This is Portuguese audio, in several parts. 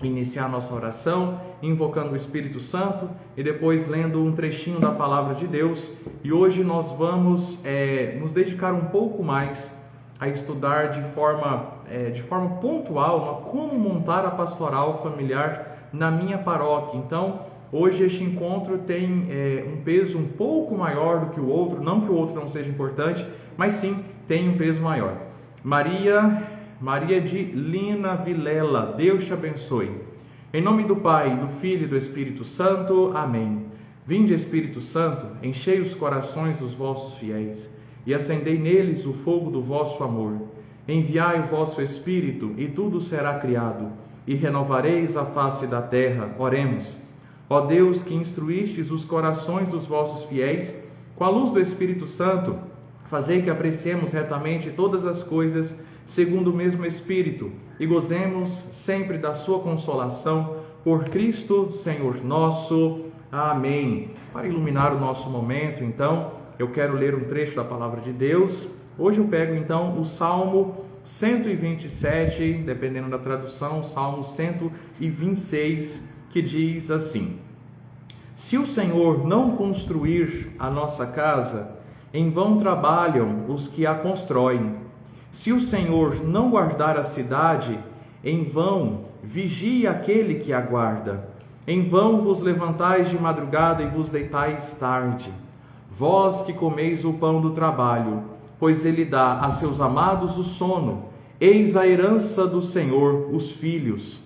iniciar a nossa oração, invocando o Espírito Santo e depois lendo um trechinho da Palavra de Deus. E hoje nós vamos nos dedicar um pouco mais a estudar de forma pontual como montar a pastoral familiar na minha paróquia. Então, hoje este encontro tem um peso um pouco maior do que o outro, não que o outro não seja importante, mas sim tem um peso maior. Maria de Lina Vilela, Deus te abençoe. Em nome do Pai, do Filho e do Espírito Santo. Amém. Vinde, Espírito Santo, enchei os corações dos vossos fiéis e acendei neles o fogo do vosso amor. Enviai o vosso Espírito e tudo será criado e renovareis a face da terra. Oremos. Ó Deus, que instruístes os corações dos vossos fiéis com a luz do Espírito Santo, fazei que apreciemos retamente todas as coisas segundo o mesmo Espírito, e gozemos sempre da sua consolação, por Cristo Senhor nosso. Amém. Para iluminar o nosso momento, então, eu quero ler um trecho da Palavra de Deus. Hoje eu pego, então, o Salmo 127, dependendo da tradução, Salmo 126, que diz assim: Se o Senhor não construir a nossa casa, em vão trabalham os que a constroem. Se o Senhor não guardar a cidade, em vão vigia aquele que a guarda. Em vão vos levantais de madrugada e vos deitais tarde. Vós que comeis o pão do trabalho, pois ele dá a seus amados o sono. Eis a herança do Senhor, os filhos,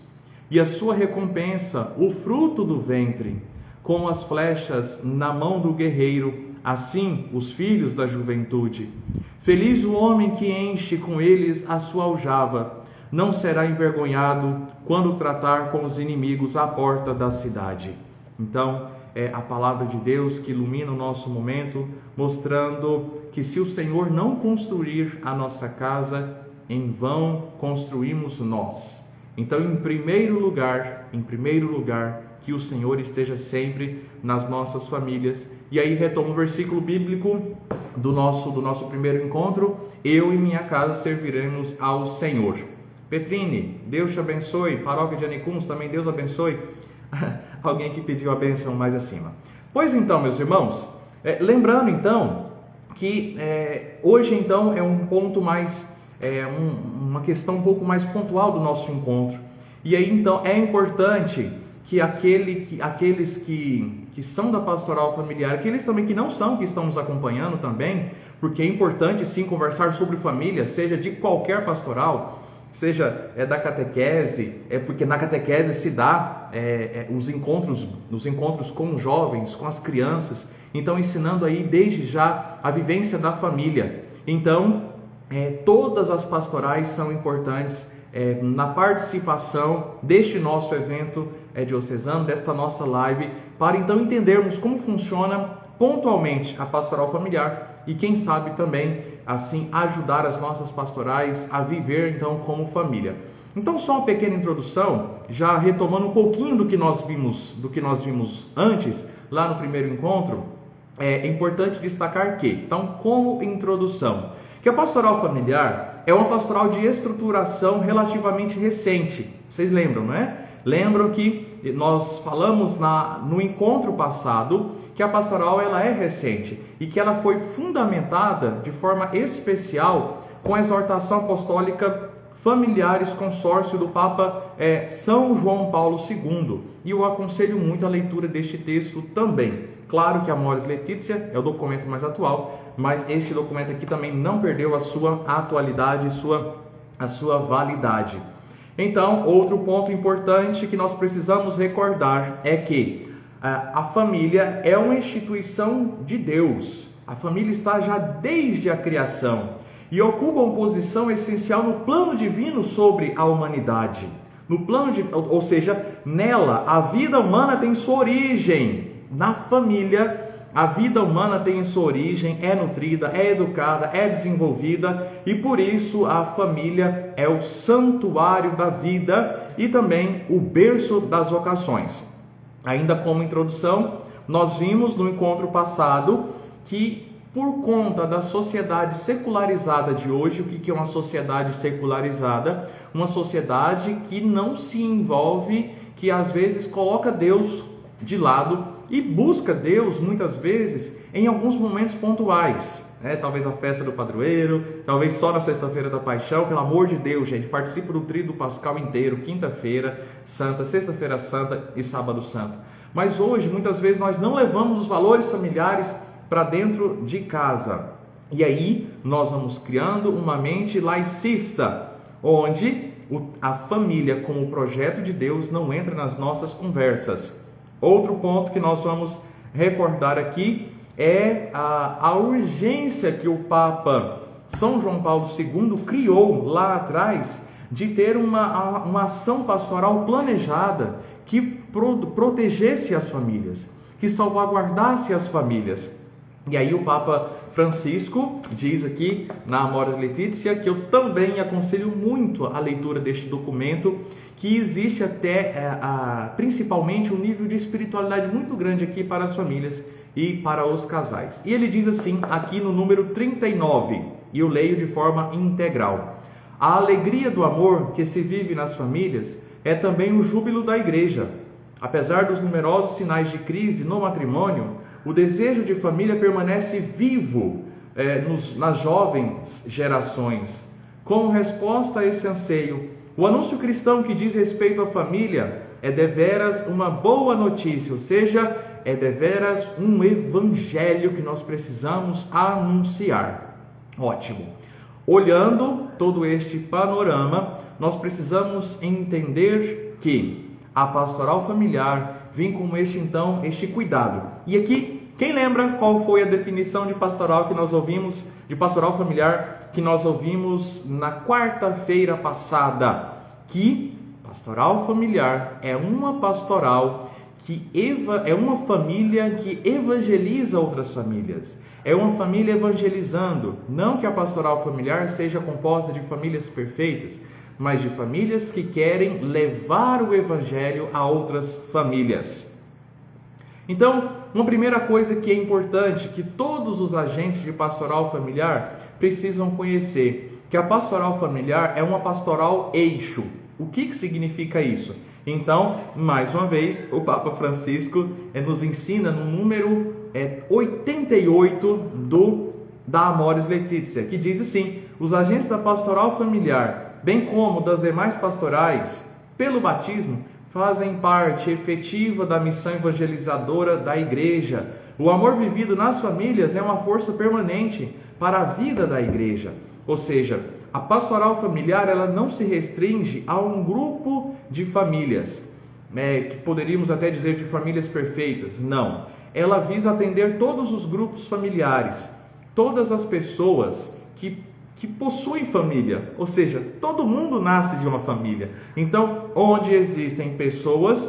e a sua recompensa, o fruto do ventre. Como as flechas na mão do guerreiro, assim os filhos da juventude. Feliz o homem que enche com eles a sua aljava, não será envergonhado quando tratar com os inimigos à porta da cidade. Então, é a palavra de Deus que ilumina o nosso momento, mostrando que se o Senhor não construir a nossa casa, em vão construímos nós. Então, em primeiro lugar, que o Senhor esteja sempre nas nossas famílias. E aí retomo o versículo bíblico do nosso primeiro encontro: eu e minha casa serviremos ao Senhor. Petrine, Deus te abençoe. Paróquia de Anicuns, também Deus abençoe. Alguém que pediu a bênção mais acima. Pois então, meus irmãos, lembrando então que hoje então é um ponto mais, uma questão um pouco mais pontual do nosso encontro. E aí então é importante que aqueles que são da pastoral familiar, aqueles também que não são, que estão nos acompanhando também, porque é importante sim conversar sobre família, seja de qualquer pastoral, seja da catequese, porque na catequese se dá os encontros com os jovens, com as crianças, então ensinando aí desde já a vivência da família. Então, todas as pastorais são importantes na participação deste nosso evento diocesano, desta nossa live, para então entendermos como funciona pontualmente a pastoral familiar e quem sabe também assim ajudar as nossas pastorais a viver então como família. Então, só uma pequena introdução, já retomando um pouquinho do que nós vimos antes, lá no primeiro encontro. É importante destacar que, então, como introdução, que a pastoral familiar é uma pastoral de estruturação relativamente recente. Vocês lembram, não é? Lembram que nós falamos no encontro passado que a pastoral ela é recente e que ela foi fundamentada de forma especial com a exortação apostólica Familiares Consórcio do Papa São João Paulo II. E eu aconselho muito a leitura deste texto também. Claro que a Amoris Laetitia é o documento mais atual, mas este documento aqui também não perdeu a sua atualidade, a sua validade. Então, outro ponto importante que nós precisamos recordar é que a família é uma instituição de Deus. A família está já desde a criação e ocupa uma posição essencial no plano divino sobre a humanidade. Ou seja, nela a vida humana tem sua origem. Na família, a vida humana tem sua origem, é nutrida, é educada, é desenvolvida, e por isso a família é o santuário da vida e também o berço das vocações. Ainda como introdução, nós vimos no encontro passado que por conta da sociedade secularizada de hoje. O que é uma sociedade secularizada? Uma sociedade que não se envolve, que às vezes coloca Deus de lado e busca Deus muitas vezes em alguns momentos pontuais. Talvez a festa do padroeiro, talvez só na sexta-feira da paixão. Pelo amor de Deus, gente, participa do tríduo pascal inteiro, quinta-feira santa, sexta-feira santa e sábado santo. Mas hoje, muitas vezes, nós não levamos os valores familiares para dentro de casa. E aí, nós vamos criando uma mente laicista, onde a família como projeto de Deus não entra nas nossas conversas. Outro ponto que nós vamos recordar aqui é a urgência que o Papa São João Paulo II criou lá atrás de ter uma ação pastoral planejada que protegesse as famílias, que salvaguardasse as famílias. E aí o Papa Francisco diz aqui na Amoris Laetitia que eu também aconselho muito a leitura deste documento, que existe até principalmente um nível de espiritualidade muito grande aqui para as famílias e para os casais. E ele diz assim, aqui no número 39, e eu leio de forma integral: a alegria do amor que se vive nas famílias é também o júbilo da igreja. Apesar dos numerosos sinais de crise no matrimônio, o desejo de família permanece vivo nas jovens gerações. Como resposta a esse anseio, o anúncio cristão que diz respeito à família é deveras uma boa notícia, ou seja, é deveras um evangelho que nós precisamos anunciar. Ótimo. Olhando todo este panorama, nós precisamos entender que a pastoral familiar vem com este cuidado. E aqui, quem lembra qual foi a definição de pastoral que nós ouvimos, de pastoral familiar que nós ouvimos na quarta-feira passada? Que pastoral familiar é uma pastoral é uma família que evangeliza outras famílias. É uma família evangelizando. Não que a pastoral familiar seja composta de famílias perfeitas, mas de famílias que querem levar o evangelho a outras famílias. Então, uma primeira coisa que é importante, que todos os agentes de pastoral familiar precisam conhecer, que a pastoral familiar é uma pastoral eixo. O que significa isso? Então, mais uma vez, o Papa Francisco nos ensina no número 88 da Amoris Laetitia, que diz assim: os agentes da pastoral familiar, bem como das demais pastorais, pelo batismo, fazem parte efetiva da missão evangelizadora da Igreja. O amor vivido nas famílias é uma força permanente para a vida da Igreja. Ou seja, a pastoral familiar ela não se restringe a um grupo de famílias, que poderíamos até dizer de famílias perfeitas. Não. Ela visa atender todos os grupos familiares, todas as pessoas que possuem família, ou seja, todo mundo nasce de uma família. Então, onde existem pessoas,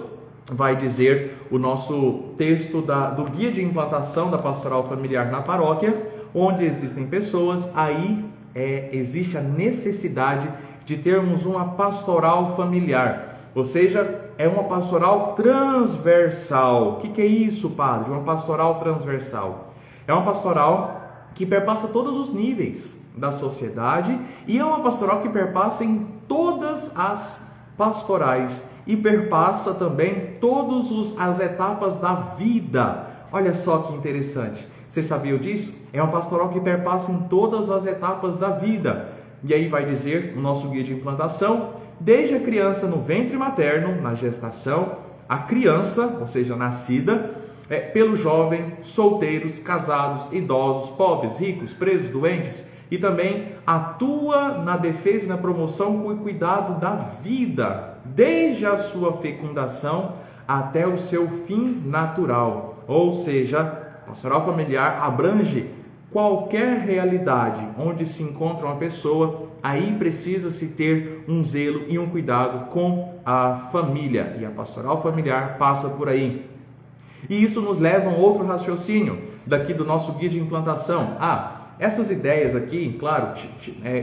vai dizer o nosso texto do Guia de Implantação da Pastoral Familiar na Paróquia, onde existem pessoas, aí existe a necessidade de termos uma pastoral familiar, ou seja, é uma pastoral transversal. O que é isso, padre? Uma pastoral transversal é uma pastoral que perpassa todos os níveis da sociedade e é uma pastoral que perpassa em todas as pastorais e perpassa também todas as etapas da vida. Olha só que interessante. Você sabia disso? É uma pastoral que perpassa em todas as etapas da vida. E aí vai dizer o nosso guia de implantação, desde a criança no ventre materno, na gestação, a criança, ou seja, nascida, pelo jovem, solteiros, casados, idosos, pobres, ricos, presos, doentes, e também atua na defesa e na promoção e cuidado da vida, desde a sua fecundação até o seu fim natural. Ou seja, a pastoral familiar abrange qualquer realidade onde se encontra uma pessoa, aí precisa-se ter um zelo e um cuidado com a família, e a pastoral familiar passa por aí. E isso nos leva a um outro raciocínio daqui do nosso guia de implantação. Essas ideias aqui, claro,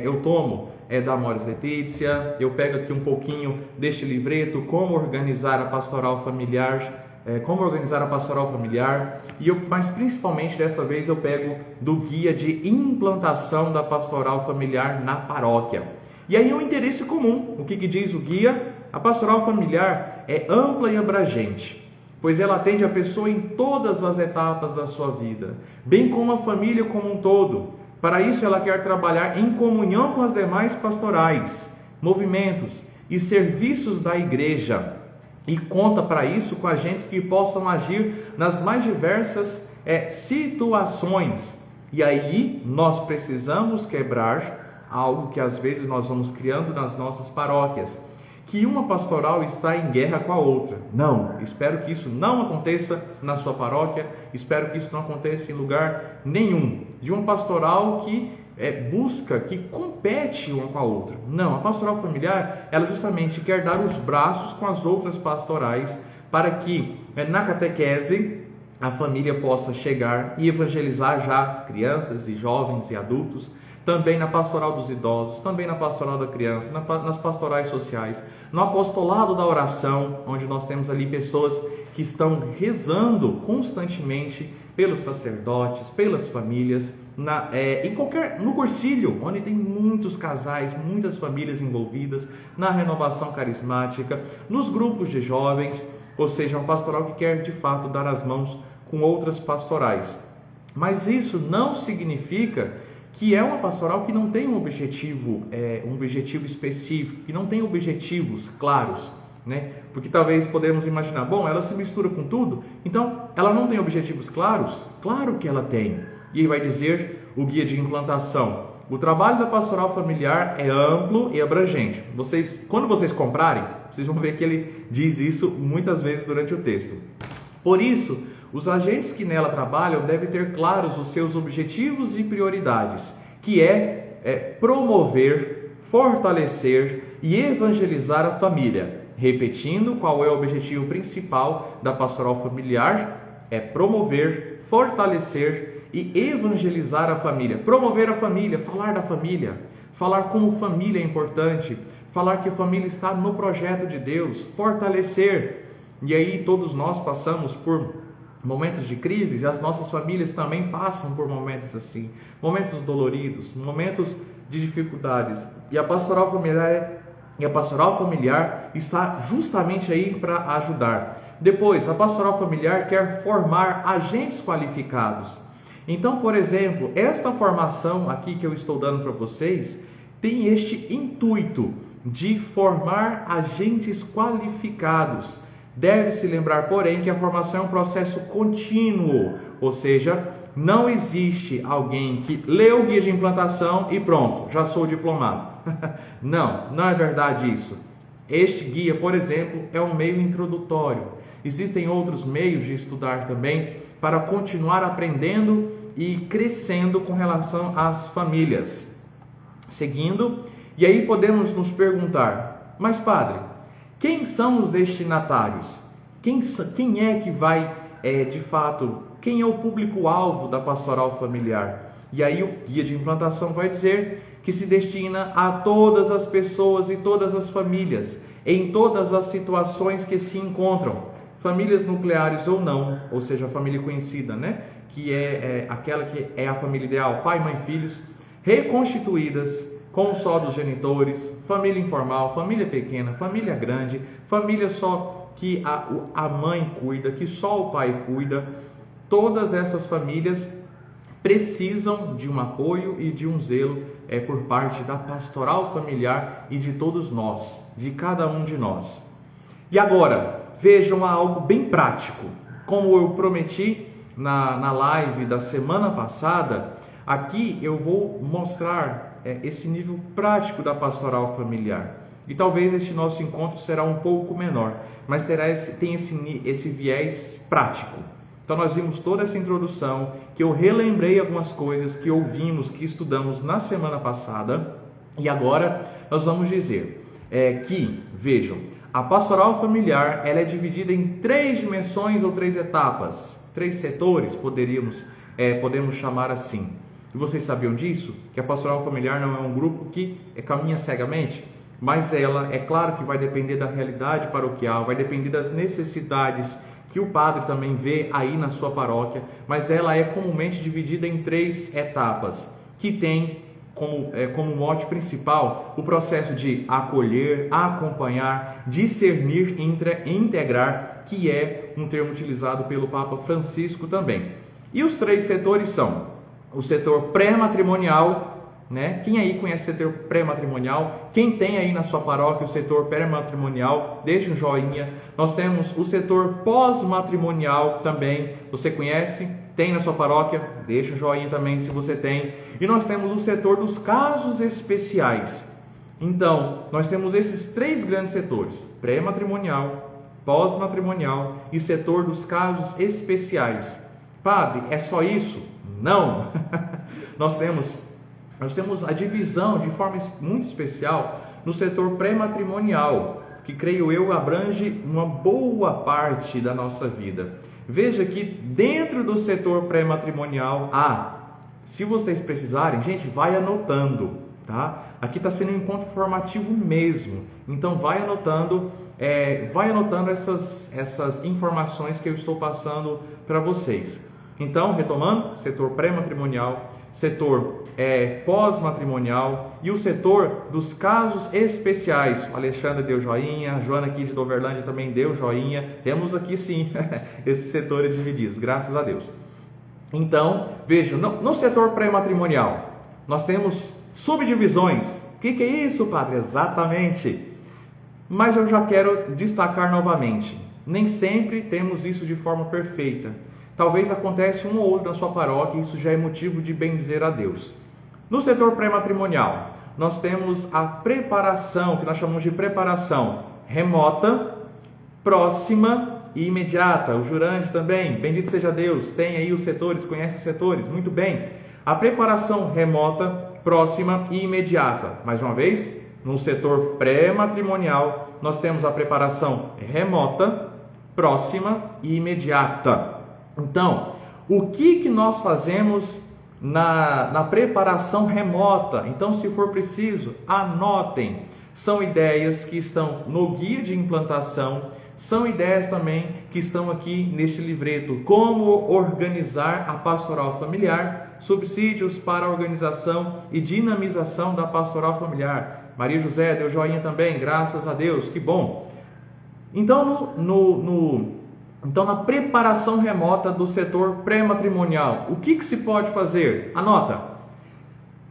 eu tomo da Amoris Laetitia, eu pego aqui um pouquinho deste livreto, Como Organizar a Pastoral Familiar, como organizar a pastoral familiar, mas principalmente desta vez eu pego do guia de implantação da pastoral familiar na paróquia. E aí um interesse comum, o que diz o guia? A pastoral familiar é ampla e abrangente, pois ela atende a pessoa em todas as etapas da sua vida, bem como a família como um todo. Para isso ela quer trabalhar em comunhão com as demais pastorais, movimentos e serviços da igreja, e conta para isso com agentes que possam agir nas mais diversas situações. E aí nós precisamos quebrar algo que às vezes nós vamos criando nas nossas paróquias, que uma pastoral está em guerra com a outra. Não, espero que isso não aconteça na sua paróquia, espero que isso não aconteça em lugar nenhum, de uma pastoral que busca, que compete uma com a outra. Não, a pastoral familiar, ela justamente quer dar os braços com as outras pastorais para que na catequese a família possa chegar e evangelizar já crianças e jovens e adultos, também na pastoral dos idosos, também na pastoral da criança, nas pastorais sociais, no apostolado da oração, onde nós temos ali pessoas que estão rezando constantemente pelos sacerdotes, pelas famílias, no cursilho, onde tem muitos casais, muitas famílias envolvidas, na renovação carismática, nos grupos de jovens, ou seja, uma pastoral que quer de fato dar as mãos com outras pastorais. Mas isso não significa que é uma pastoral que não tem um objetivo específico, que não tem objetivos claros, né? Porque talvez podemos imaginar, bom, ela se mistura com tudo, então ela não tem objetivos claros? Claro que ela tem. E aí vai dizer o guia de implantação: o trabalho da pastoral familiar é amplo e abrangente. Quando vocês comprarem, vocês vão ver que ele diz isso muitas vezes durante o texto. Por isso, os agentes que nela trabalham devem ter claros os seus objetivos e prioridades, que é promover, fortalecer e evangelizar a família. Repetindo, qual é o objetivo principal da pastoral familiar? É promover, fortalecer e evangelizar a família. Promover a família, falar da família, falar como família é importante, falar que a família está no projeto de Deus, fortalecer. E aí todos nós passamos por momentos de crise, e as nossas famílias também passam por momentos assim, momentos doloridos, momentos de dificuldades. E a pastoral familiar está justamente aí para ajudar. Depois, a pastoral familiar quer formar agentes qualificados. Então, por exemplo, esta formação aqui que eu estou dando para vocês tem este intuito de formar agentes qualificados. Deve-se lembrar, porém, que a formação é um processo contínuo, ou seja, não existe alguém que lê o guia de implantação e pronto, já sou diplomado. Não é verdade isso. Este guia, por exemplo, é um meio introdutório. Existem outros meios de estudar também para continuar aprendendo e crescendo com relação às famílias. Seguindo, e aí podemos nos perguntar, mas padre, quem são os destinatários? Quem é que vai, de fato, quem é o público-alvo da pastoral familiar? E aí o guia de implantação vai dizer que se destina a todas as pessoas e todas as famílias, em todas as situações que se encontram, famílias nucleares ou não, ou seja, a família conhecida, né? Que é aquela que é a família ideal, pai, mãe, filhos, reconstituídas, com só dos genitores, família informal, família pequena, família grande, família só que a mãe cuida, que só o pai cuida. Todas essas famílias precisam de um apoio e de um zelo por parte da pastoral familiar e de todos nós, de cada um de nós. E agora, vejam algo bem prático. Como eu prometi na live da semana passada, aqui eu vou mostrar esse nível prático da pastoral familiar. E talvez este nosso encontro será um pouco menor, mas tem esse viés prático. Então nós vimos toda essa introdução, que eu relembrei algumas coisas que ouvimos, que estudamos na semana passada, e agora nós vamos dizer que, vejam, a pastoral familiar ela é dividida em 3 dimensões ou 3 etapas, 3 setores, podemos chamar assim. E vocês sabiam disso? Que a pastoral familiar não é um grupo que caminha cegamente, mas ela, é claro que vai depender da realidade paroquial, vai depender das necessidades que o padre também vê aí na sua paróquia, mas ela é comumente dividida em 3 etapas, que tem como mote principal o processo de acolher, acompanhar, discernir, integrar, que é um termo utilizado pelo Papa Francisco também. E os 3 setores são o setor pré-matrimonial, né? Quem aí conhece o setor pré-matrimonial? Quem tem aí na sua paróquia o setor pré-matrimonial, deixe um joinha. Nós temos o setor pós-matrimonial também, você conhece? Tem na sua paróquia? Deixa um joinha também se você tem. E nós temos o setor dos casos especiais. Então, nós temos esses 3 grandes setores: pré-matrimonial, pós-matrimonial e setor dos casos especiais. Padre, é só isso? Não! Nós temos a divisão de forma muito especial no setor pré-matrimonial, que creio eu abrange uma boa parte da nossa vida. Veja que dentro do setor pré-matrimonial, se vocês precisarem, gente, vai anotando, tá? Aqui está sendo um encontro formativo mesmo, então vai anotando essas informações que eu estou passando para vocês. Então, retomando, setor pré-matrimonial, setor pós-matrimonial e o setor dos casos especiais. O Alexandre deu joinha, a Joana aqui de Doverlândia também deu joinha. Temos aqui sim esses setores divididos, graças a Deus. Então, vejam, no setor pré-matrimonial, nós temos subdivisões. O que é isso, padre? Exatamente. Mas eu já quero destacar novamente, nem sempre temos isso de forma perfeita. Talvez aconteça um ou outro na sua paróquia e isso já é motivo de bendizer a Deus. No setor pré-matrimonial, nós temos a preparação, que nós chamamos de preparação remota, próxima e imediata. O Jurande também, bendito seja Deus, tem aí os setores, conhece os setores, muito bem. A preparação remota, próxima e imediata. Mais uma vez, no setor pré-matrimonial, nós temos a preparação remota, próxima e imediata. Então, o que nós fazemos na preparação remota? Então, se for preciso, anotem. São ideias que estão no guia de implantação, são ideias também que estão aqui neste livreto. Como organizar a pastoral familiar, subsídios para a organização e dinamização da pastoral familiar. Maria José deu joinha também, graças a Deus, que bom. Então, Então, na preparação remota do setor pré-matrimonial, o que se pode fazer? Anota.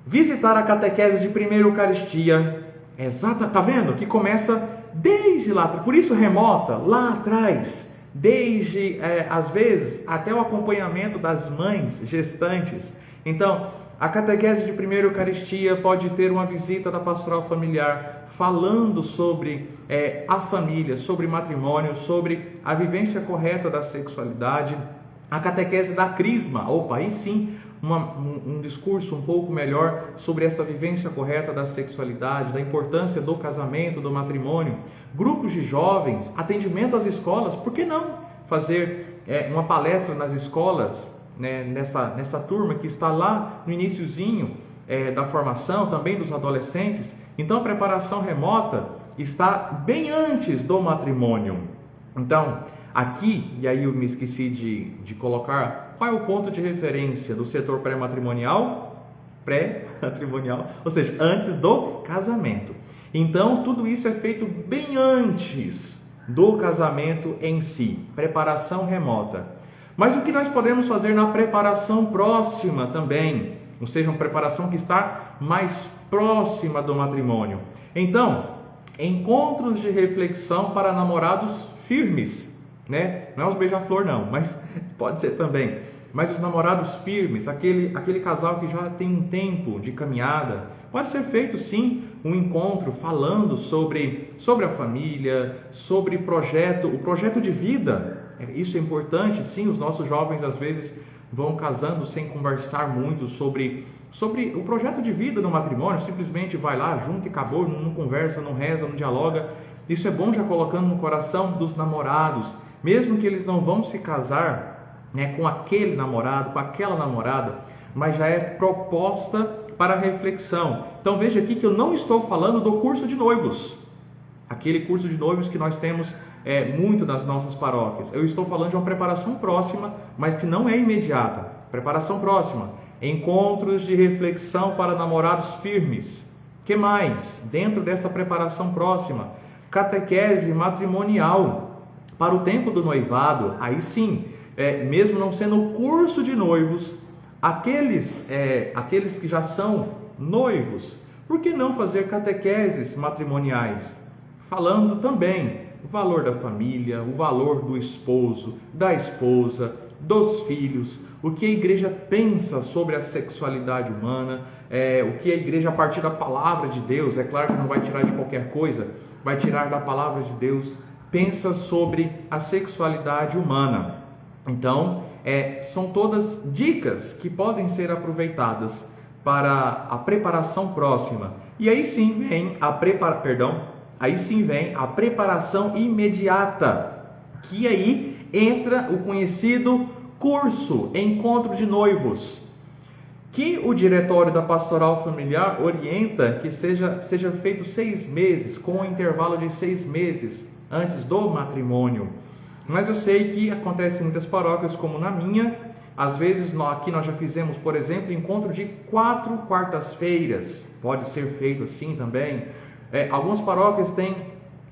Visitar a catequese de primeira Eucaristia. Exata, tá vendo? Que começa desde lá, por isso remota, lá atrás. Desde, às vezes, até o acompanhamento das mães gestantes. Então, a catequese de primeira Eucaristia pode ter uma visita da pastoral familiar falando sobre a família, sobre matrimônio, sobre a vivência correta da sexualidade. A catequese da crisma, aí sim, um discurso um pouco melhor sobre essa vivência correta da sexualidade, da importância do casamento, do matrimônio. Grupos de jovens, atendimento às escolas, por que não fazer uma palestra nas escolas, né, nessa turma que está lá no iniciozinho da formação, também dos adolescentes. Então a preparação remota está bem antes do matrimônio. Então aqui, e aí eu me esqueci de colocar, qual é o ponto de referência do setor pré-matrimonial, ou seja, antes do casamento. Então tudo isso é feito bem antes do casamento em si, preparação remota. Mas o que nós podemos fazer na preparação próxima também? Ou seja, uma preparação que está mais próxima do matrimônio. Então, encontros de reflexão para namorados firmes, né? Não é os beija-flor não, mas pode ser também. Mas os namorados firmes, aquele casal que já tem um tempo de caminhada, pode ser feito sim um encontro falando sobre a família, sobre o projeto de vida. Isso é importante, sim, os nossos jovens às vezes vão casando sem conversar muito sobre o projeto de vida no matrimônio, simplesmente vai lá, junto e acabou, não conversa, não reza, não dialoga. Isso é bom já colocando no coração dos namorados, mesmo que eles não vão se casar, né, com aquele namorado, com aquela namorada, mas já é proposta para reflexão. Então veja aqui que eu não estou falando do curso de noivos, aquele curso de noivos que nós temos muito nas nossas paróquias. Eu estou falando de uma preparação próxima, mas que não é imediata. Preparação próxima. Encontros de reflexão para namorados firmes. Que mais? Dentro dessa preparação próxima, catequese matrimonial para o tempo do noivado. Aí sim, mesmo não sendo o curso de noivos, aqueles que já são noivos, por que não fazer catequeses matrimoniais? Falando também o valor da família, o valor do esposo, da esposa, dos filhos, o que a igreja pensa sobre a sexualidade humana, o que a igreja, a partir da palavra de Deus, é claro que não vai tirar de qualquer coisa, vai tirar da palavra de Deus, pensa sobre a sexualidade humana. Então, são todas dicas que podem ser aproveitadas para a preparação próxima. E aí sim vem a preparação imediata, que aí entra o conhecido curso, encontro de noivos, que o diretório da pastoral familiar orienta que seja feito 6 meses, com um intervalo de 6 meses antes do matrimônio. Mas eu sei que acontece em muitas paróquias, como na minha. Às vezes aqui nós já fizemos, por exemplo, encontro de 4 quartas-feiras, pode ser feito assim também. Algumas paróquias têm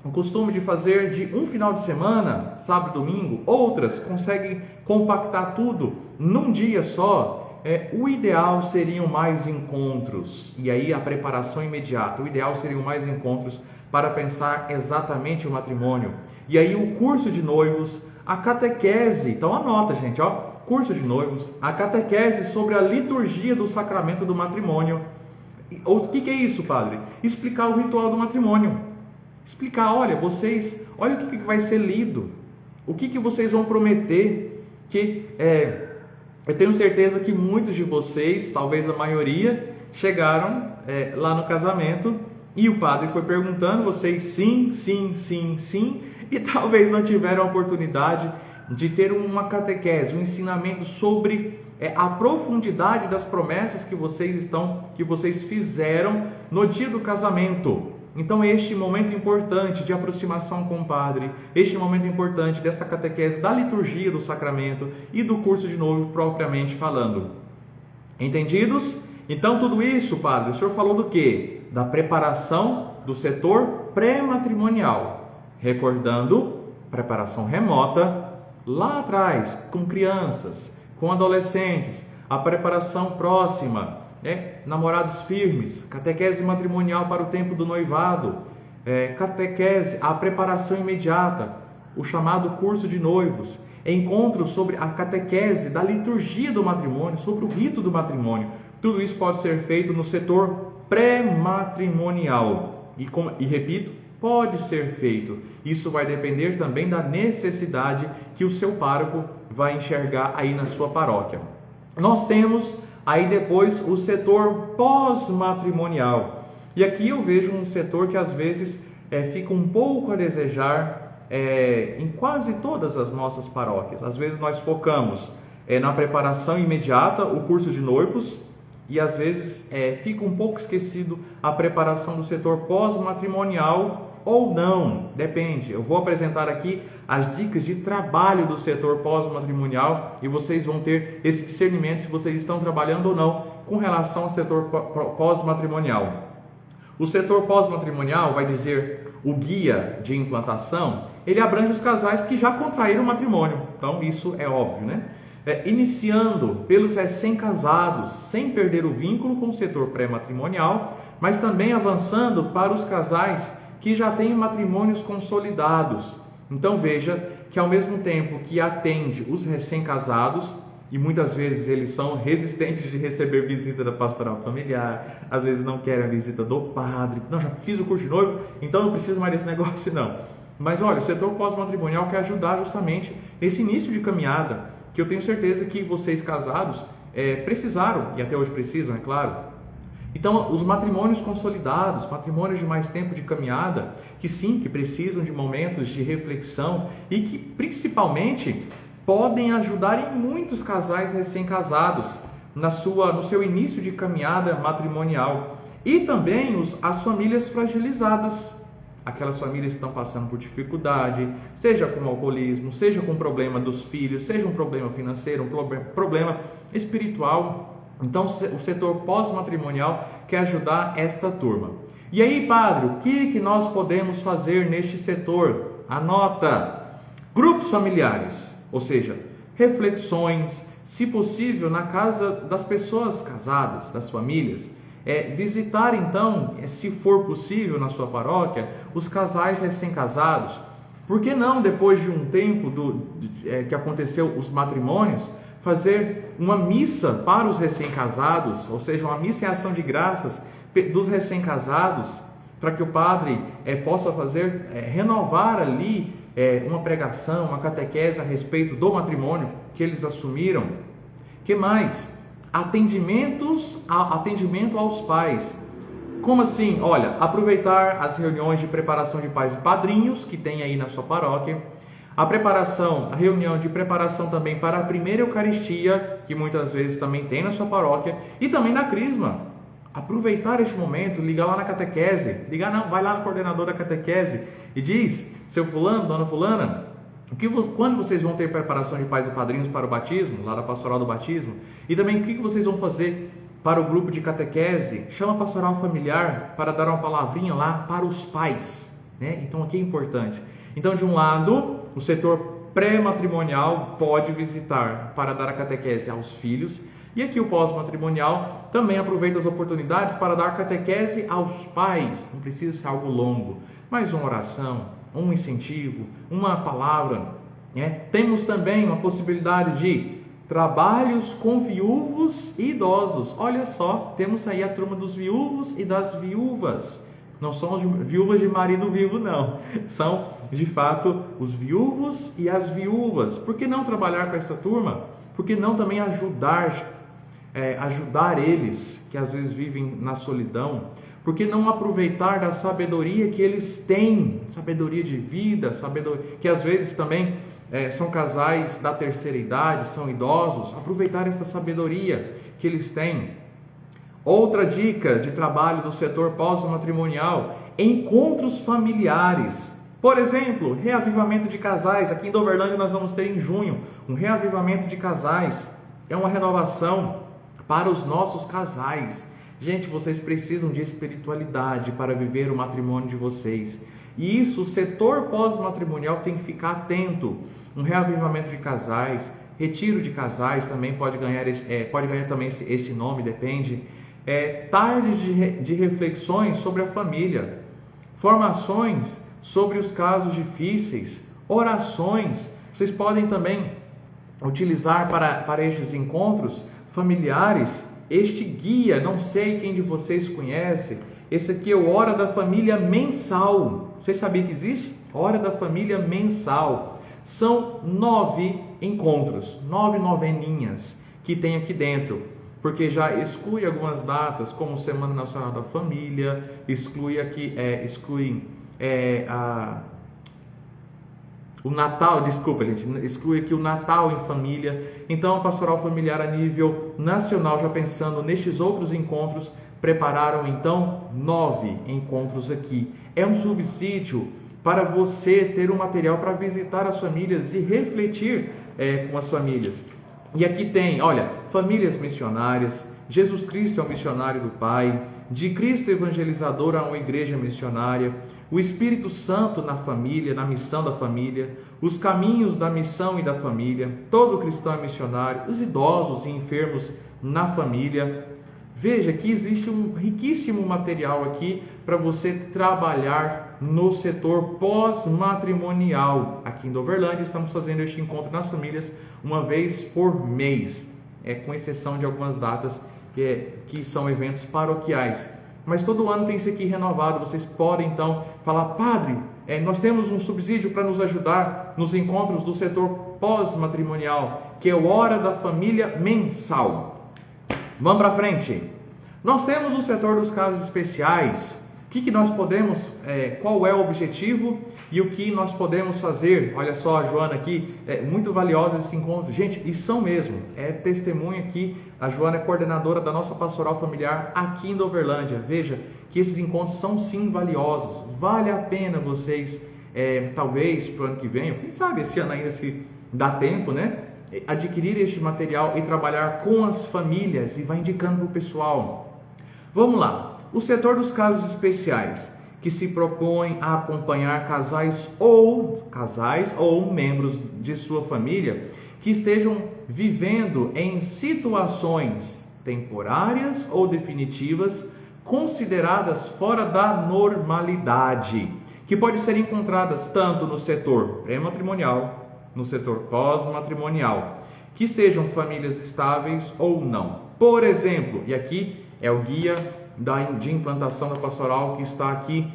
o costume de fazer de um final de semana, sábado e domingo. Outras conseguem compactar tudo num dia só. O ideal seriam mais encontros, e aí a preparação imediata. O ideal seriam mais encontros para pensar exatamente o matrimônio. E aí o curso de noivos, a catequese. Então anota, gente, curso de noivos, a catequese sobre a liturgia do sacramento do matrimônio. O que é isso, padre? Explicar o ritual do matrimônio. Explicar, olha o que vai ser lido, o que vocês vão prometer, eu tenho certeza que muitos de vocês, talvez a maioria, chegaram lá no casamento e o padre foi perguntando, vocês sim, e talvez não tiveram a oportunidade de ter uma catequese, um ensinamento sobre a profundidade das promessas que vocês fizeram no dia do casamento. Então este momento importante de aproximação com o padre, este momento importante desta catequese da liturgia do sacramento e do curso de noivo propriamente falando. Entendidos? Então tudo isso, padre, o senhor falou do quê? Da preparação do setor pré-matrimonial. Recordando, preparação remota, lá atrás, com crianças, com adolescentes, a preparação próxima, namorados firmes, catequese matrimonial para o tempo do noivado, catequese, a preparação imediata, o chamado curso de noivos, encontro sobre a catequese da liturgia do matrimônio, sobre o rito do matrimônio. Tudo isso pode ser feito no setor pré-matrimonial. E repito, pode ser feito. Isso vai depender também da necessidade que o seu pároco vai enxergar aí na sua paróquia. Nós temos aí depois o setor pós-matrimonial. E aqui eu vejo um setor que às vezes fica um pouco a desejar em quase todas as nossas paróquias. Às vezes nós focamos na preparação imediata, o curso de noivos, e às vezes fica um pouco esquecido a preparação do setor pós-matrimonial ou não, depende. Eu vou apresentar aqui as dicas de trabalho do setor pós-matrimonial e vocês vão ter esse discernimento se vocês estão trabalhando ou não com relação ao setor pós-matrimonial. O setor pós-matrimonial, vai dizer o guia de implantação, ele abrange os casais que já contraíram matrimônio. Então isso é óbvio, né? Iniciando pelos recém-casados, sem perder o vínculo com o setor pré-matrimonial, mas também avançando para os casais que já têm matrimônios consolidados. Então veja que ao mesmo tempo que atende os recém-casados, e muitas vezes eles são resistentes de receber visita da pastoral familiar, às vezes não querem a visita do padre, não, já fiz o curso de noivo, então não preciso mais desse negócio não. Mas olha, o setor pós-matrimonial quer ajudar justamente nesse início de caminhada, que eu tenho certeza que vocês casados precisaram, e até hoje precisam, é claro. Então, os matrimônios consolidados, matrimônios de mais tempo de caminhada, que precisam de momentos de reflexão e que principalmente podem ajudar em muitos casais recém-casados no seu início de caminhada matrimonial. E também as famílias fragilizadas. aquelas famílias que estão passando por dificuldade, seja com alcoolismo, seja com o problema dos filhos, seja um problema financeiro, um problema espiritual. Então, o setor pós-matrimonial quer ajudar esta turma. E aí, padre, o que nós podemos fazer neste setor? Anota! Grupos familiares, ou seja, reflexões, se possível, na casa das pessoas casadas, das famílias. Visitar, então, se for possível na sua paróquia, os casais recém-casados. Por que não, depois de um tempo que aconteceu os matrimônios, fazer uma missa para os recém-casados, ou seja, uma missa em ação de graças dos recém-casados, para que o padre possa renovar ali uma pregação, uma catequese a respeito do matrimônio que eles assumiram. Que mais? Atendimento aos pais. Como assim? Olha, aproveitar as reuniões de preparação de pais e padrinhos que tem aí na sua paróquia, a reunião de preparação também para a primeira Eucaristia, que muitas vezes também tem na sua paróquia, e também na Crisma. Aproveitar este momento, ligar lá na catequese, vai lá no coordenador da catequese e diz: seu fulano, dona fulana, quando vocês vão ter preparação de pais e padrinhos para o batismo, lá da pastoral do batismo, e também o que vocês vão fazer para o grupo de catequese? Chama a pastoral familiar para dar uma palavrinha lá para os pais, né? Então aqui é importante. Então, de um lado, o setor pré-matrimonial pode visitar para dar a catequese aos filhos, e aqui o pós-matrimonial também aproveita as oportunidades para dar catequese aos pais. Não precisa ser algo longo, mas uma oração, um incentivo, uma palavra, né? Temos também uma possibilidade de trabalhos com viúvos e idosos. Olha só, temos aí a turma dos viúvos e das viúvas. Não são as viúvas de marido vivo, não. São, de fato, os viúvos e as viúvas. Por que não trabalhar com essa turma? Por que não também ajudar eles, que às vezes vivem na solidão? Por que não aproveitar da sabedoria que eles têm? Sabedoria de vida, que às vezes também são casais da terceira idade, são idosos. Aproveitar essa sabedoria que eles têm. Outra dica de trabalho do setor pós-matrimonial: encontros familiares. Por exemplo, reavivamento de casais. Aqui em Doverlândia nós vamos ter em junho um reavivamento de casais. É uma renovação para os nossos casais. Gente, vocês precisam de espiritualidade para viver o matrimônio de vocês. E isso, o setor pós-matrimonial tem que ficar atento. Um reavivamento de casais, retiro de casais também pode ganhar também este nome, depende. Tardes de reflexões sobre a família, formações sobre os casos difíceis, orações. Vocês podem também utilizar para estes encontros familiares este guia. Não sei quem de vocês conhece. Esse aqui é o Hora da Família Mensal. Vocês sabiam que existe? Hora da Família Mensal. São 9 encontros, 9 noveninhas que tem aqui dentro. Porque já exclui algumas datas, como Semana Nacional da Família, exclui o Natal, exclui aqui o Natal em família. Então, a Pastoral Familiar a nível nacional, já pensando nestes outros encontros, prepararam então 9 encontros aqui. É um subsídio para você ter um material para visitar as famílias e refletir com as famílias. E aqui tem, olha, famílias missionárias, Jesus Cristo é um missionário do Pai, de Cristo evangelizador a uma igreja missionária, o Espírito Santo na família, na missão da família, os caminhos da missão e da família, todo cristão é missionário, os idosos e enfermos na família. Veja que existe um riquíssimo material aqui para você trabalhar no setor pós-matrimonial. Aqui em Doverlândia estamos fazendo este encontro nas famílias uma vez por mês, com exceção de algumas datas que são eventos paroquiais. Mas todo ano tem isso aqui renovado. Vocês podem então falar: padre, nós temos um subsídio para nos ajudar nos encontros do setor pós-matrimonial, que é o Hora da Família Mensal. Vamos para frente. Nós temos o setor dos casos especiais. O que nós podemos, qual é o objetivo e o que nós podemos fazer? Olha só a Joana aqui, muito valiosa esse encontro. Gente, e são mesmo, testemunho aqui A Joana é coordenadora da nossa pastoral familiar aqui em Uberlândia. Veja que esses encontros são sim valiosos. Vale a pena vocês, talvez para o ano que vem, quem sabe esse ano ainda se dá tempo, né? Adquirir este material e trabalhar com as famílias, e vai indicando para o pessoal. Vamos lá. O setor dos casos especiais, que se propõe a acompanhar casais ou membros de sua família que estejam vivendo em situações temporárias ou definitivas consideradas fora da normalidade, que pode ser encontradas tanto no setor pré-matrimonial, no setor pós-matrimonial, que sejam famílias estáveis ou não. Por exemplo, e aqui é o guia de implantação da pastoral que está aqui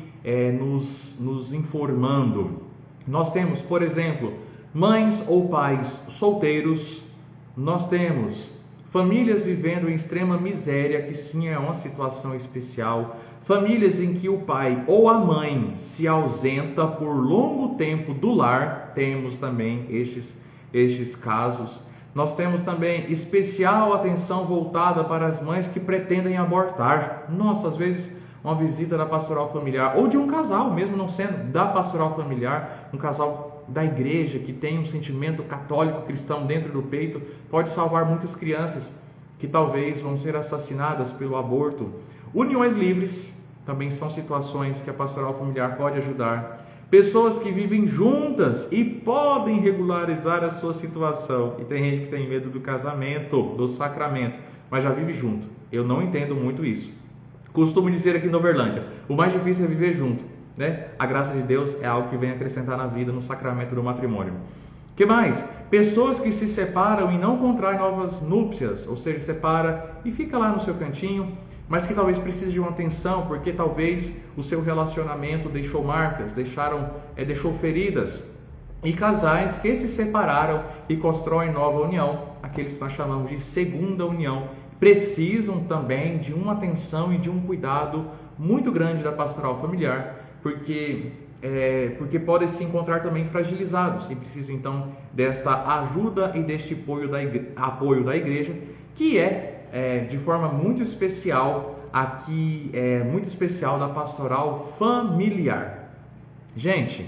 nos informando. Nós temos, por exemplo, mães ou pais solteiros, nós temos famílias vivendo em extrema miséria, que sim é uma situação especial, famílias em que o pai ou a mãe se ausenta por longo tempo do lar, temos também estes casos. Nós temos também especial atenção voltada para as mães que pretendem abortar. Nossa, às vezes uma visita da pastoral familiar, ou de um casal, mesmo não sendo da pastoral familiar, um casal da igreja que tem um sentimento católico cristão dentro do peito, pode salvar muitas crianças que talvez vão ser assassinadas pelo aborto. Uniões livres também são situações que a pastoral familiar pode ajudar. Pessoas que vivem juntas e podem regularizar a sua situação. E tem gente que tem medo do casamento, do sacramento, mas já vive junto. Eu não entendo muito isso. Costumo dizer aqui em Uberlândia, o mais difícil é viver junto, né? A graça de Deus é algo que vem acrescentar na vida, no sacramento do matrimônio. O que mais? Pessoas que se separam e não contraem novas núpcias, ou seja, separa e fica lá no seu cantinho, mas que talvez precise de uma atenção, porque talvez o seu relacionamento deixou marcas, deixou feridas. E casais que se separaram e constroem nova união, aqueles que nós chamamos de segunda união, precisam também de uma atenção e de um cuidado muito grande da pastoral familiar, porque podem se encontrar também fragilizados e precisam então desta ajuda e deste apoio da igreja, que de forma muito especial aqui, muito especial da pastoral familiar. Gente,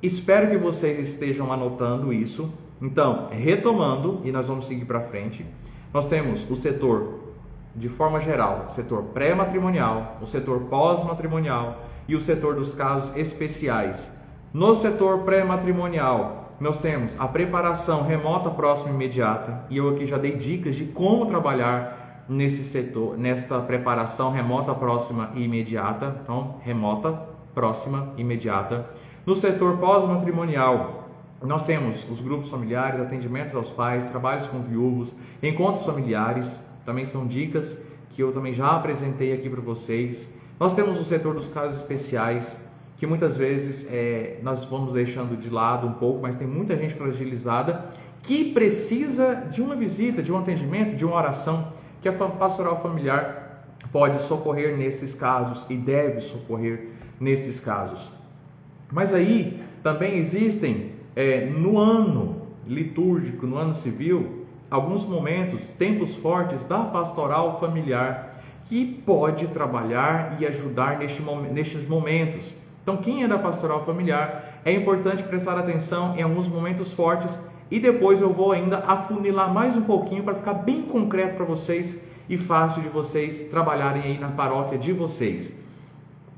espero que vocês estejam anotando isso. Então, retomando, e nós vamos seguir para frente, nós temos o setor, de forma geral, o setor pré-matrimonial, o setor pós-matrimonial e o setor dos casos especiais. No setor pré-matrimonial, nós temos a preparação remota, próxima e imediata, e eu aqui já dei dicas de como trabalhar nesse setor, nesta preparação remota, próxima e imediata. Então, remota, próxima e imediata. No setor pós-matrimonial, nós temos os grupos familiares, atendimentos aos pais, trabalhos com viúvos, encontros familiares, também são dicas que eu também já apresentei aqui para vocês. Nós temos o setor dos casos especiais, que muitas vezes nós vamos deixando de lado um pouco, mas tem muita gente fragilizada que precisa de uma visita, de um atendimento, de uma oração, que a pastoral familiar pode socorrer nesses casos e deve socorrer nesses casos. Mas aí também existem, no ano litúrgico, no ano civil, alguns momentos, tempos fortes da pastoral familiar que pode trabalhar e ajudar nestes momentos. Então, quem é da pastoral familiar, é importante prestar atenção em alguns momentos fortes e depois eu vou ainda afunilar mais um pouquinho para ficar bem concreto para vocês e fácil de vocês trabalharem aí na paróquia de vocês.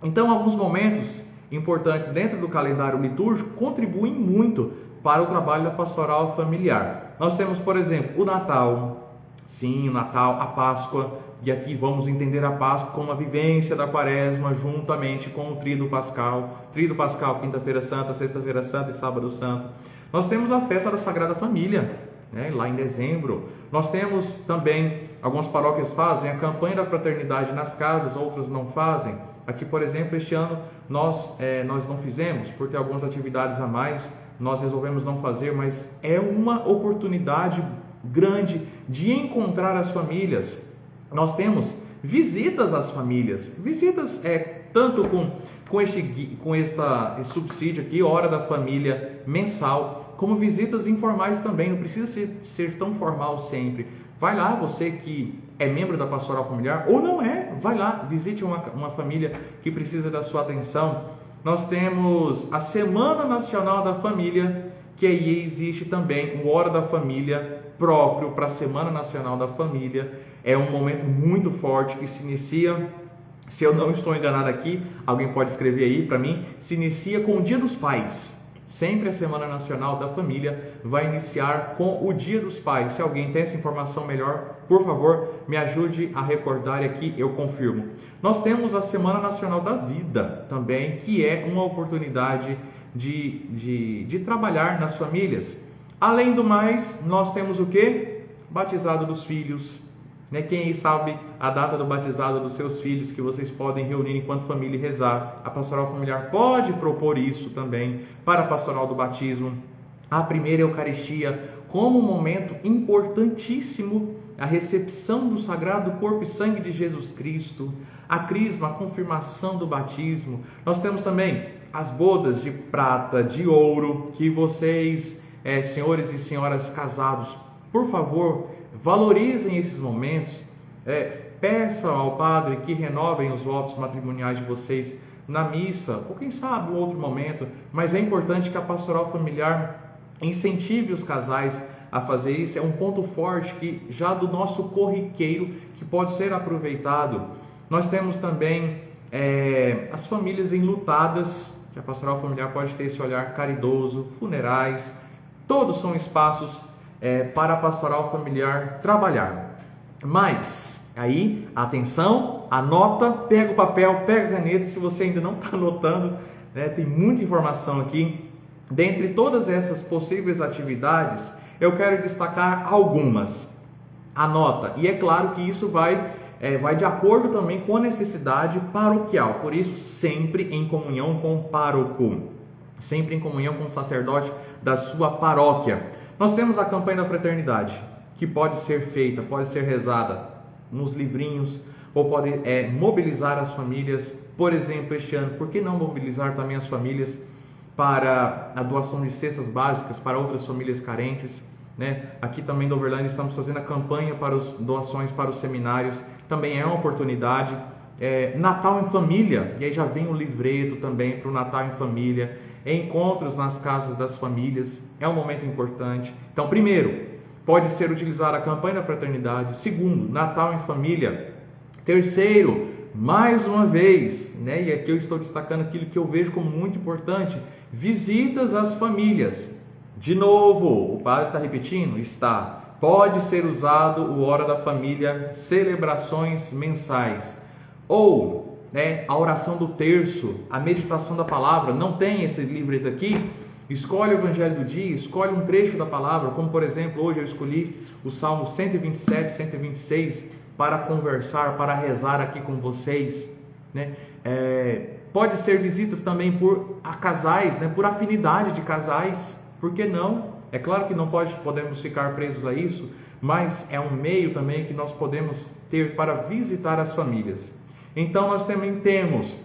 Então, alguns momentos importantes dentro do calendário litúrgico contribuem muito para o trabalho da pastoral familiar. Nós temos, por exemplo, o Natal, sim, o Natal, a Páscoa, e aqui vamos entender a Páscoa como a vivência da Quaresma juntamente com o Tríduo Pascal, Quinta-feira Santa, Sexta-feira Santa e Sábado Santo. Nós temos a festa da Sagrada Família, lá em dezembro. Nós temos também, algumas paróquias fazem a campanha da fraternidade nas casas, outras não fazem. Aqui, por exemplo, este ano nós não fizemos, por ter algumas atividades a mais, nós resolvemos não fazer, mas é uma oportunidade grande de encontrar as famílias. Nós temos visitas às famílias, visitas tanto com esse subsídio aqui, Hora da Família mensal, como visitas informais também, não precisa ser tão formal sempre. Vai lá, você que é membro da pastoral familiar ou não é, vai lá, visite uma família que precisa da sua atenção. Nós temos a Semana Nacional da Família, que aí existe também o Hora da Família próprio para a Semana Nacional da Família. É um momento muito forte que se inicia, se eu não estou enganado aqui, alguém pode escrever aí para mim, se inicia com o Dia dos Pais. Sempre a Semana Nacional da Família vai iniciar com o Dia dos Pais. Se alguém tem essa informação melhor, por favor, me ajude a recordar aqui, eu confirmo. Nós temos a Semana Nacional da Vida também, que é uma oportunidade de trabalhar nas famílias. Além do mais, nós temos o quê? Batizado dos filhos. Quem aí sabe a data do batizado dos seus filhos, que vocês podem reunir enquanto família e rezar? A pastoral familiar pode propor isso também para a pastoral do batismo. A primeira Eucaristia como um momento importantíssimo, a recepção do Sagrado Corpo e Sangue de Jesus Cristo, a crisma, a confirmação do batismo. Nós temos também as bodas de prata, de ouro, que vocês, senhores e senhoras casados, por favor, valorizem esses momentos, peçam ao padre que renovem os votos matrimoniais de vocês na missa, ou quem sabe um outro momento, mas é importante que a pastoral familiar incentive os casais a fazer isso. É um ponto forte que já do nosso corriqueiro que pode ser aproveitado. Nós temos também as famílias enlutadas, que a pastoral familiar pode ter esse olhar caridoso, funerais, todos são espaços para a pastoral familiar trabalhar. Mas, aí, atenção, anota, pega o papel, pega a caneta, se você ainda não está anotando, tem muita informação aqui. Dentre todas essas possíveis atividades, eu quero destacar algumas. Anota, e é claro que isso vai de acordo também com a necessidade paroquial, por isso sempre em comunhão com o pároco, sempre em comunhão com o sacerdote da sua paróquia. Nós temos a campanha da fraternidade, que pode ser feita, pode ser rezada nos livrinhos, ou pode mobilizar as famílias. Por exemplo, este ano, por que não mobilizar também as famílias para a doação de cestas básicas para outras famílias carentes? Aqui também do Overland estamos fazendo a campanha para as doações para os seminários, também é uma oportunidade. Natal em família, e aí já vem o livreto também para o Natal em família, encontros nas casas das famílias, é um momento importante. Então, primeiro, pode ser utilizar a campanha da fraternidade. Segundo, Natal em família. Terceiro, mais uma vez, e aqui eu estou destacando aquilo que eu vejo como muito importante, visitas às famílias. De novo, o padre está repetindo? Está. Pode ser usado o Hora da Família, celebrações mensais. Ou a oração do terço, a meditação da palavra. Não tem esse livreto aqui? Escolhe o Evangelho do dia, escolhe um trecho da palavra, como por exemplo, hoje eu escolhi o Salmo 127, 126, para conversar, para rezar aqui com vocês. Pode ser visitas também por casais, por afinidade de casais, por que não? É claro que não podemos ficar presos a isso, mas é um meio também que nós podemos ter para visitar as famílias. Então nós também temos,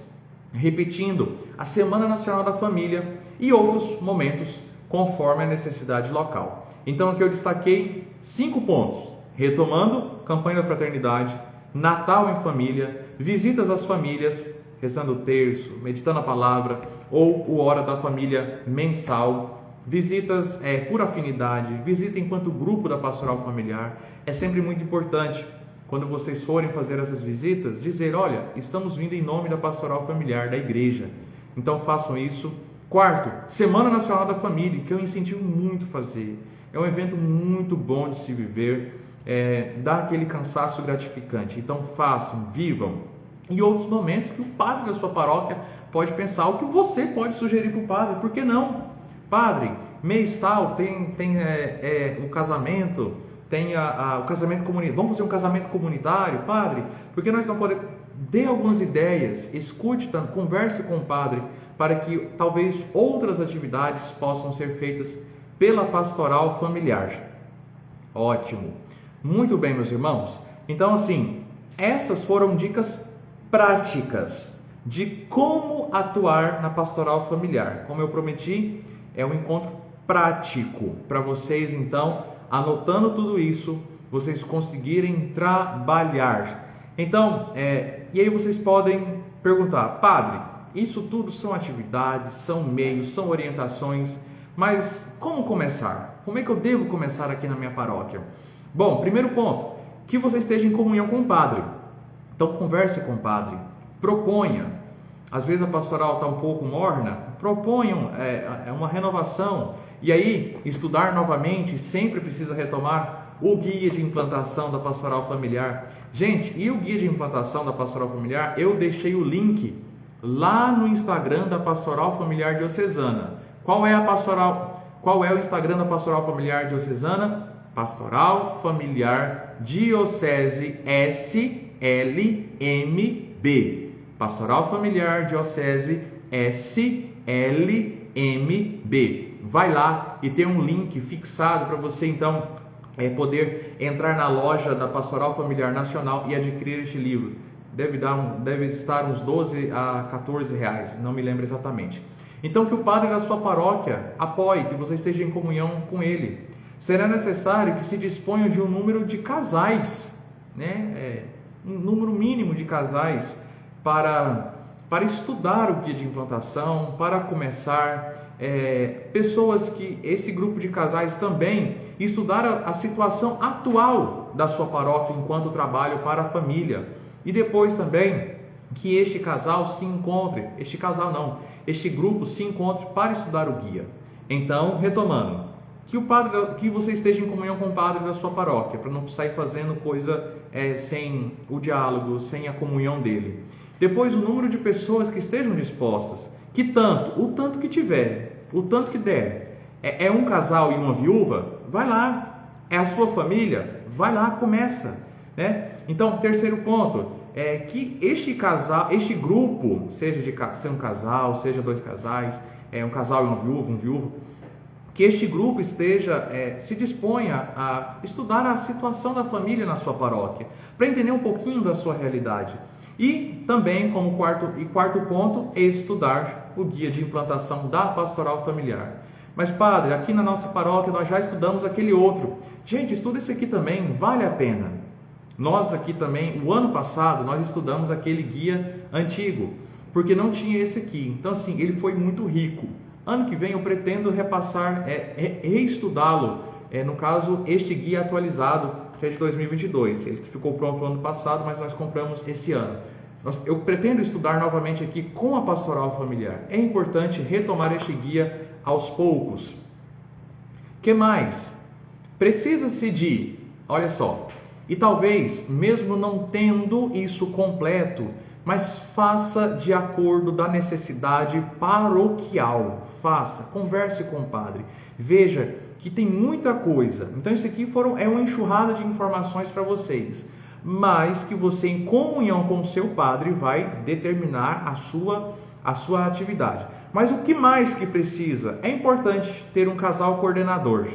repetindo, a Semana Nacional da Família e outros momentos conforme a necessidade local. Então aqui eu destaquei 5 pontos, retomando, campanha da fraternidade, Natal em família, visitas às famílias, rezando o terço, meditando a palavra, ou o Hora da Família mensal, visitas por afinidade, visita enquanto grupo da pastoral familiar. É sempre muito importante, quando vocês forem fazer essas visitas, dizer, olha, estamos vindo em nome da pastoral familiar da igreja. Então façam isso. Quarto, Semana Nacional da Família, que eu incentivo muito a fazer. É um evento muito bom de se viver, dá aquele cansaço gratificante. Então façam, vivam. E outros momentos que o padre da sua paróquia pode pensar, o que você pode sugerir para o padre, por que não? Padre, mês tal, tem o casamento, tem o casamento comunitário, vamos fazer um casamento comunitário, padre, por que nós não podemos? Dê algumas ideias, escute, converse com o padre, para que talvez outras atividades possam ser feitas pela pastoral familiar. Ótimo, muito bem, meus irmãos. Então, assim, essas foram dicas práticas de como atuar na pastoral familiar. Como eu prometi, é um encontro prático para vocês, então, anotando tudo isso, vocês conseguirem trabalhar. Então, e aí vocês podem perguntar: padre, isso tudo são atividades, são meios, são orientações, mas como começar? Como é que eu devo começar aqui na minha paróquia? Bom, primeiro ponto, que você esteja em comunhão com o padre. Então converse com o padre, proponha. Às vezes a pastoral está um pouco morna, proponham uma renovação. E aí, estudar novamente, sempre precisa retomar o guia de implantação da pastoral familiar. Gente, e o guia de implantação da pastoral familiar, eu deixei o link lá no Instagram da Pastoral Familiar Diocesana. Qual é o Instagram da Pastoral Familiar Diocesana? Pastoral Familiar Diocese SLMB. Pastoral Familiar Diocese SLMB. Vai lá e tem um link fixado para você então poder entrar na loja da Pastoral Familiar Nacional e adquirir este livro. Deve estar uns 12 a 14 reais, não me lembro exatamente. Então que o padre da sua paróquia apoie, que você esteja em comunhão com ele. Será necessário que se disponham de um número de casais, um número mínimo de casais para estudar o guia de implantação, para começar, pessoas que, esse grupo de casais também, estudar a situação atual da sua paróquia enquanto trabalho para a família. E depois também que este grupo se encontre para estudar o guia. Então, retomando, que você esteja em comunhão com o padre da sua paróquia, para não sair fazendo coisa sem o diálogo, sem a comunhão dele. Depois, o número de pessoas que estejam dispostas, o tanto que tiver, o tanto que der. É um casal e uma viúva? Vai lá. É a sua família? Vai lá, começa. Então, terceiro ponto, que este grupo, seja um casal, seja dois casais, um casal e um viúvo, que este grupo se disponha a estudar a situação da família na sua paróquia, para entender um pouquinho da sua realidade. E também, como quarto ponto, estudar o guia de implantação da pastoral familiar. Mas padre, aqui na nossa paróquia nós já estudamos aquele outro. Gente, estuda esse aqui também, vale a pena. Nós aqui também, o ano passado, nós estudamos aquele guia antigo, porque não tinha esse aqui. Então assim, ele foi muito rico. Ano que vem eu pretendo repassar, reestudá-lo, no caso, este guia atualizado, que é de 2022. Ele ficou pronto ano passado, mas nós compramos esse ano. Eu pretendo estudar novamente aqui com a pastoral familiar. É importante retomar este guia aos poucos. O que mais? Precisa-se olha só, e talvez, mesmo não tendo isso completo, mas faça de acordo da necessidade paroquial. Converse com o padre. Veja que tem muita coisa. Então isso aqui é uma enxurrada de informações para vocês, mas que você, em comunhão com o seu padre, vai determinar a sua atividade. Mas o que mais que precisa? É importante ter um casal coordenador.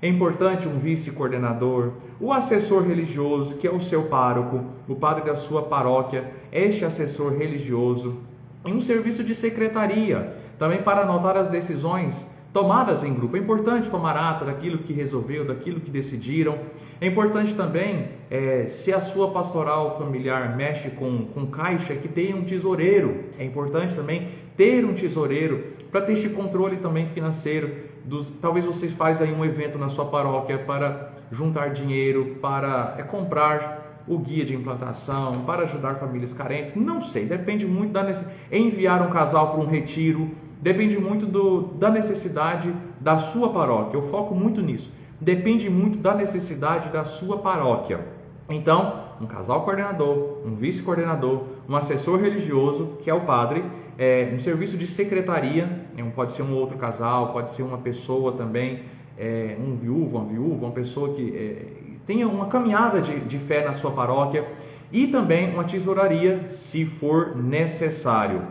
É importante um vice-coordenador, o assessor religioso, que é o seu pároco, o padre da sua paróquia, este assessor religioso, e um serviço de secretaria, também para anotar as decisões tomadas em grupo. É importante tomar ata daquilo que resolveu, daquilo que decidiram. É importante também, se a sua pastoral familiar mexe com caixa, que tenha um tesoureiro. É importante também ter um tesoureiro para ter este controle também financeiro. Talvez você faça aí um evento na sua paróquia para juntar dinheiro, para comprar o guia de implantação, para ajudar famílias carentes. Não sei, depende muito da necessidade. Enviar um casal para um retiro, depende muito da necessidade da sua paróquia. Eu foco muito nisso. Depende muito da necessidade da sua paróquia. Então, um casal coordenador, um vice-coordenador, um assessor religioso, que é o padre, um serviço de secretaria, pode ser um outro casal, pode ser uma pessoa também, um viúvo, uma viúva, uma pessoa que tenha uma caminhada de fé na sua paróquia, e também uma tesouraria, se for necessário.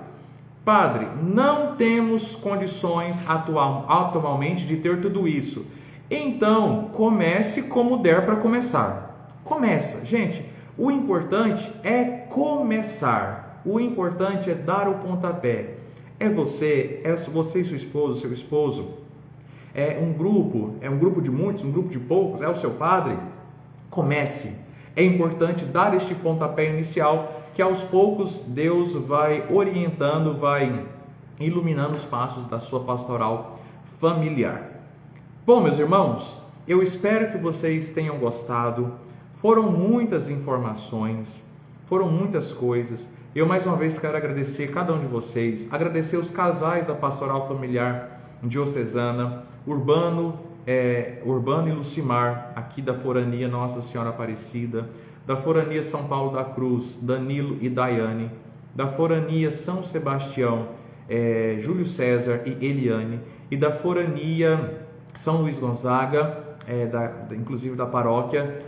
Padre, não temos condições atualmente de ter tudo isso. Então, comece como der para começar. Começa, gente. O importante é começar. O importante é dar o pontapé. É você e sua esposa, seu esposo. É um grupo de muitos, um grupo de poucos, é o seu padre. Comece. É importante dar este pontapé inicial que aos poucos Deus vai orientando, vai iluminando os passos da sua pastoral familiar. Bom, meus irmãos, eu espero que vocês tenham gostado. Foram muitas informações, foram muitas coisas. Eu mais uma vez quero agradecer cada um de vocês, agradecer os casais da pastoral familiar diocesana, Urbano e Lucimar, aqui da Forania Nossa Senhora Aparecida, da Forania São Paulo da Cruz, Danilo e Daiane, da Forania São Sebastião, Júlio César e Eliane, e da Forania São Luís Gonzaga, inclusive da paróquia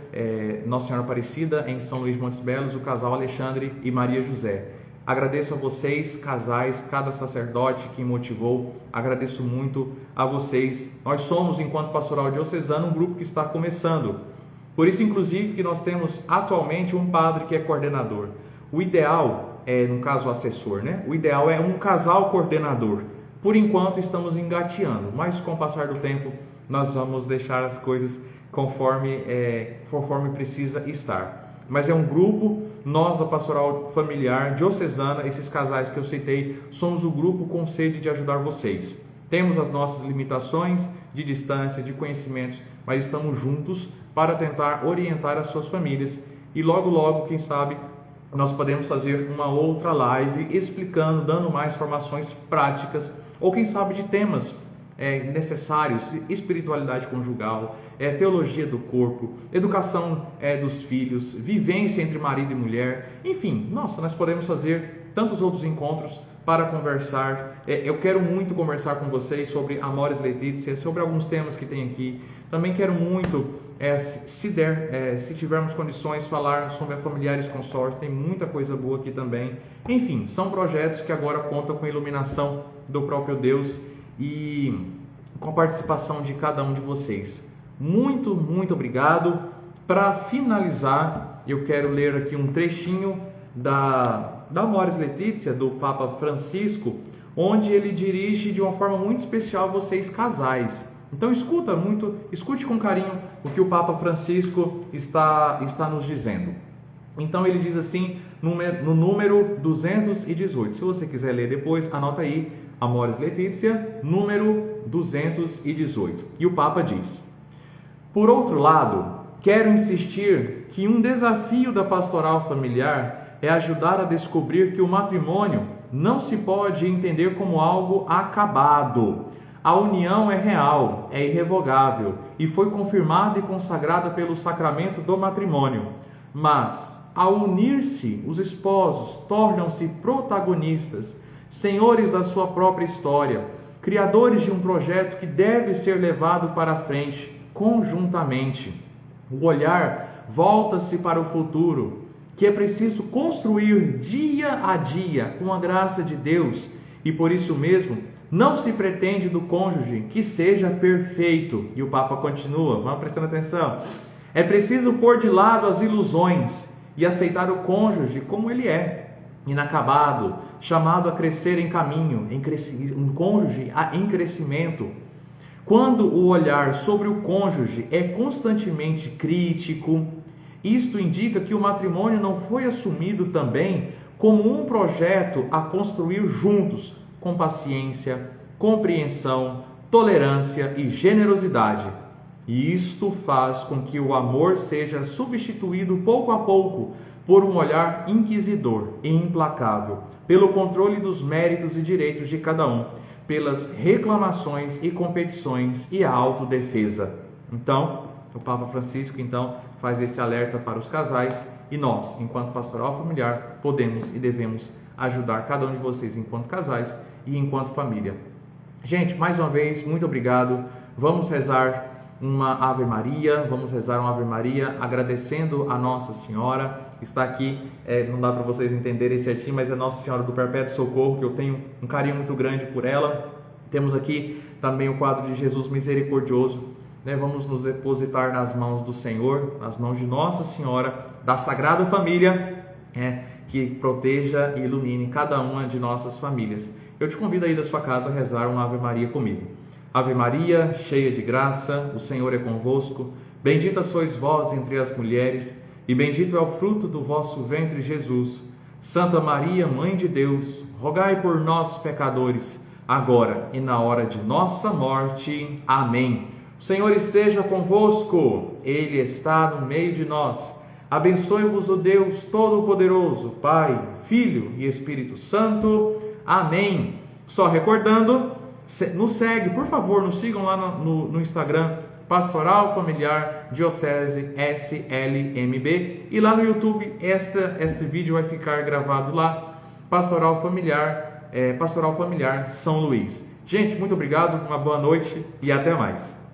Nossa Senhora Aparecida, em São Luís de Montes Belos, o casal Alexandre e Maria José. Agradeço a vocês, casais, cada sacerdote que motivou, agradeço muito a vocês. Nós somos, enquanto pastoral diocesano, um grupo que está começando. Por isso, inclusive, que nós temos atualmente um padre que é coordenador. O ideal no caso, o assessor, né? O ideal é um casal coordenador. Por enquanto, estamos engateando, mas com o passar do tempo, nós vamos deixar as coisas conforme precisa estar. Mas é um grupo, nós, a Pastoral Familiar Diocesana, esses casais que eu citei, somos o grupo com sede de ajudar vocês. Temos as nossas limitações de distância, de conhecimentos, mas estamos juntos para tentar orientar as suas famílias. E logo, logo, quem sabe, nós podemos fazer uma outra live explicando, dando mais informações práticas, ou quem sabe de temas necessários, espiritualidade conjugal, teologia do corpo, educação dos filhos, vivência entre marido e mulher, enfim, nós podemos fazer tantos outros encontros para conversar. Eu quero muito conversar com vocês sobre Amoris Laetitia, sobre alguns temas que tem aqui. Também quero muito, se tivermos condições, falar sobre a Familiares Consórcio. Tem muita coisa boa aqui também. Enfim, são projetos que agora contam com a iluminação do próprio Deus e com a participação de cada um de vocês. Muito, muito obrigado. Para finalizar, eu quero ler aqui um trechinho da Amoris Laetitia, do Papa Francisco, onde ele dirige de uma forma muito especial a vocês casais. Então escute com carinho o que o Papa Francisco está nos dizendo. Então ele diz assim, no número 218. Se você quiser ler depois, anota aí, Amoris Laetitia, número 218. E o Papa diz: por outro lado, quero insistir que um desafio da pastoral familiar é ajudar a descobrir que o matrimônio não se pode entender como algo acabado. A união é real, é irrevogável e foi confirmada e consagrada pelo sacramento do matrimônio. Mas, ao unir-se, os esposos tornam-se protagonistas, senhores da sua própria história, criadores de um projeto que deve ser levado para a frente conjuntamente. O olhar volta-se para o futuro, que é preciso construir dia a dia com a graça de Deus, e por isso mesmo não se pretende do cônjuge que seja perfeito. E o Papa continua, vamos prestando atenção. É preciso pôr de lado as ilusões e aceitar o cônjuge como ele é, inacabado, chamado a crescer em caminho, um cônjuge em crescimento. Quando o olhar sobre o cônjuge é constantemente crítico, isto indica que o matrimônio não foi assumido também como um projeto a construir juntos, com paciência, compreensão, tolerância e generosidade. E isto faz com que o amor seja substituído pouco a pouco por um olhar inquisidor e implacável, pelo controle dos méritos e direitos de cada um, pelas reclamações e competições e a autodefesa. Então, o Papa Francisco faz esse alerta para os casais e nós, enquanto pastoral familiar, podemos e devemos ajudar cada um de vocês enquanto casais e enquanto família. Gente, mais uma vez, muito obrigado. Vamos rezar uma Ave Maria, agradecendo a Nossa Senhora. Está aqui, não dá para vocês entenderem certinho, mas é Nossa Senhora do Perpétuo Socorro, que eu tenho um carinho muito grande por ela. Temos aqui também o quadro de Jesus Misericordioso. Vamos nos depositar nas mãos do Senhor, nas mãos de Nossa Senhora, da Sagrada Família, que proteja e ilumine cada uma de nossas famílias. Eu te convido aí da sua casa a rezar uma Ave Maria comigo. Ave Maria, cheia de graça, o Senhor é convosco. Bendita sois vós entre as mulheres, e bendito é o fruto do vosso ventre, Jesus. Santa Maria, Mãe de Deus, rogai por nós, pecadores, agora e na hora de nossa morte. Amém. O Senhor esteja convosco, Ele está no meio de nós. Abençoe-vos o Deus Todo-Poderoso, Pai, Filho e Espírito Santo. Amém. Só recordando, nos segue, por favor, nos sigam lá no Instagram, Pastoral Familiar Diocese SLMB, e lá no YouTube este vídeo vai ficar gravado lá, Pastoral Familiar São Luís. Gente, muito obrigado, uma boa noite e até mais.